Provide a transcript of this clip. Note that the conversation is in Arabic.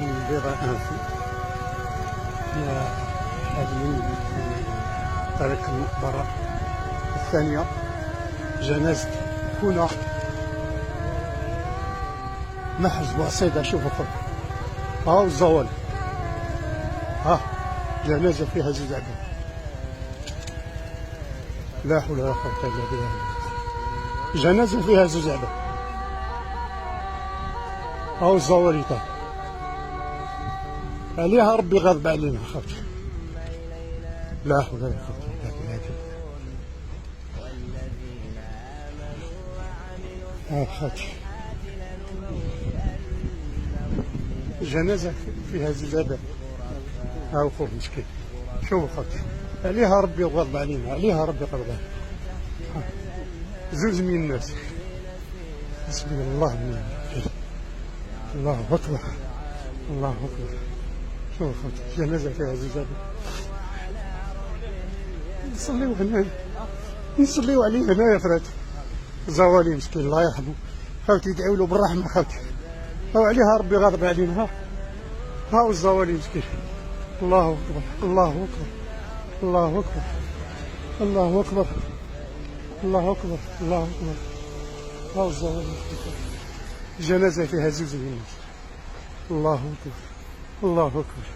بضع أنفي حاليا في طريق المقبرة الثانية. جنازة هنا محز وصيدة. شوفوا خويا، ها الزوال، ها جنازة فيها زوج عباد. لا حول ولا قوة إلا بالله. جنازة فيها زوج عباد، ها الزوال يطيح عليها ربي غاضب علينا خوتي. لا حول ولا قوة إلا بالله. خوتي جنازة فيها زوج عباد، ها خوه مسكين. شوفوا خوتي، عليها ربي غاضب علينا، عليها ربي غاضب علينا. زوج من الناس، بسم الله من الله أكبر، الله أكبر. شوفوا خوتي، جنازة فيها زوج عباد. نصليو هنا، نصليو عليه هنا يا فرات. زوالي مسكين الله يرحمه خوتي، يدعوا له بالرحمة خوتي. ها عليها ربي غاضب علينا. ها الزوالي مسكين. الله أكبر، الله أكبر، الله أكبر، الله أكبر، الله أكبر، الله أكبر. ها الزوالي مسكين. جنازة فيها زوج من الناس. الله أكبر، الله أكبر.